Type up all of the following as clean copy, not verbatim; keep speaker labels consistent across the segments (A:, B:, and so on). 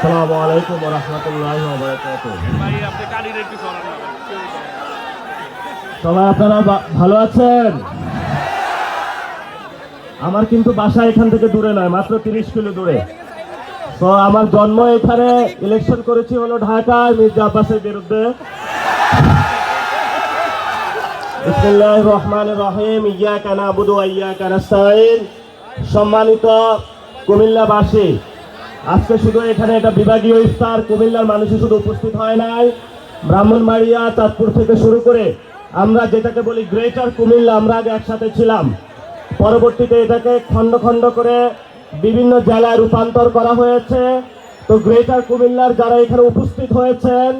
A: আসসালামু আলাইকুম ওয়া রাহমাতুল্লাহি ওয়া বারাকাতুহু। সবাই আপনারা ভালো আছেন? আমার কিন্তু বাসা এখান থেকে দূরে নয়, মাত্র 30 কিলো দূরে। তো আমার জন্ম এখানে, ইলেকশন করেছি হলো ঢাকায় মির্জা আব্বাসের বিরুদ্ধে। বিসমিল্লাহির রহমানির রহিম, ইয়্যাকা না'বুদু ওয়া ইয়্যাকা নাস্তাঈন। সম্মানিত কুমিল্লাবাসী, আজকে শুধু এখানে এটা বিভাগীয় ইফতার, কুমিল্লার মানুষই শুধু উপস্থিত হয় নাই, ব্রাহ্মণবাড়িয়া, চাঁদপুর থেকে শুরু করে আমরা যেটাকে বলি গ্রেটার কুমিল্লা, আমরা আগে একসাথে ছিলাম। পরবর্তীতে এটাকে খণ্ড খণ্ড করে বিভিন্ন জেলায় রূপান্তর করা হয়েছে। তো গ্রেটার কুমিল্লার যারা এখানে উপস্থিত হয়েছেন,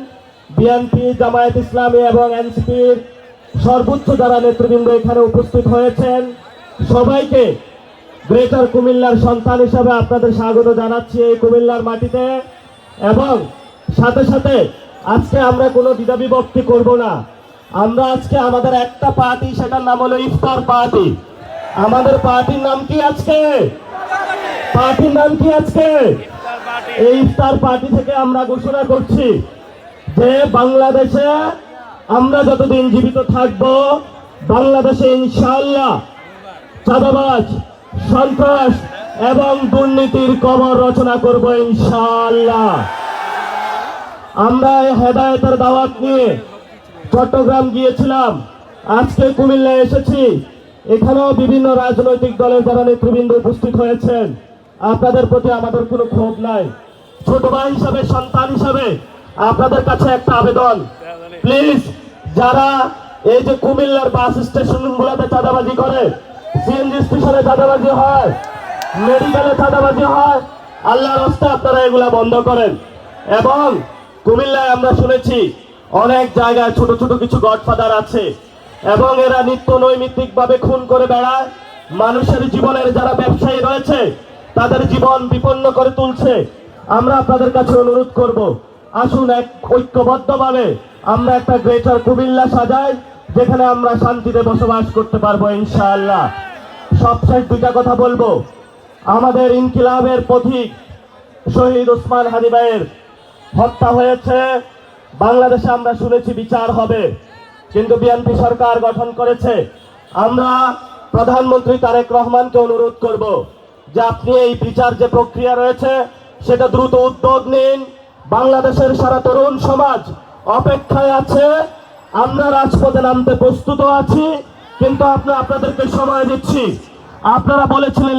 A: বিএনপি, জামায়াত ইসলামী এবং এনসিপির সর্বোচ্চ যারা নেতৃবৃন্দ এখানে উপস্থিত হয়েছেন, সবাইকে গ্রেটার কুমিল্লার সন্তান হিসাবে আপনাদের স্বাগত জানাচ্ছি এই কুমিল্লার মাটিতে। এবং সাথে সাথে আজকে আমরা কোনো দ্বিধাবিভক্তি করব না। আমরা আজকে আমাদের একটা পার্টি, সেটার নাম হলো ইফতার পার্টি। আমাদের পার্টির নাম কি আজকে? পার্টির নাম কি আজকে? এই ইফতার পার্টি থেকে আমরা ঘোষণা করছি যে বাংলাদেশে আমরা যতদিন জীবিত থাকব, বাংলাদেশে ইনশাআল্লাহ চাঁদাবাজ, সন্ত্রাস এবং দুর্নীতির কবর রচনা করব ইনশাআল্লাহ। আমরা এই হেদায়েতের দাওয়াত নিয়ে চট্টগ্রাম গিয়েছিলাম, আজকে কুমিল্লায় এসেছি। এখানেও বিভিন্ন রাজনৈতিক দলের যারা নেতৃবৃন্দ উপস্থিত হয়েছেন, আপনাদের প্রতি আমাদের কোনো ক্ষোভ নাই। ছোট ভাই হিসাবে, সন্তান হিসাবে আপনাদের কাছে একটা আবেদন, প্লিজ যারা এই যে কুমিল্লার বাস স্টেশনগুলোতে চাঁদাবাজি করে, সিএনজি স্টেশনে চাঁদাবাজি হয়, মেডিকেলে চাঁদাবাজি হয়, আল্লাহর রাস্তায় আপনারা এগুলা বন্ধ করেন। এবং কুমিল্লায় আমরা শুনেছি অনেক জায়গায় ছোট ছোট কিছু গডফাদার আছে এবং এরা নিত্য নৈমিত্তিক ভাবে খুন করে বেড়ায়, মানুষের জীবনের যারা ব্যবসায়ী রয়েছে তাদের জীবন বিপন্ন করে তুলছে। আমরা আপনাদের কাছে অনুরোধ করব, আসুন এক ঐক্যবদ্ধভাবে আমরা একটা গ্রেটার কুমিল্লা সাজাই, যেখানে আমরা শান্তিতে বসবাস করতে পারবো ইনশাআল্লাহ। সবশেষ দুইটা কথা বলবো। আমাদের ইনকিলাবের পথিক শহীদ ওসমান হাদি ভাইয়ের হত্যা হয়েছে, বাংলাদেশে আমরা শুনেছি বিচার হবে, কিন্তু বিএনপি সরকার গঠন করেছে। আমরা প্রধানমন্ত্রী তারেক রহমানকে অনুরোধ করব যে আপনি এই বিচার যে প্রক্রিয়া রয়েছে সেটা দ্রুত উদ্যোগ নিন। বাংলাদেশের সারা তরুণ সমাজ অপেক্ষায় আছে, আমরা রাজপথে নামতে প্রস্তুত আছি, কিন্তু আপনাদেরকে সময় দিচ্ছি। আপনারা বলেছিলেন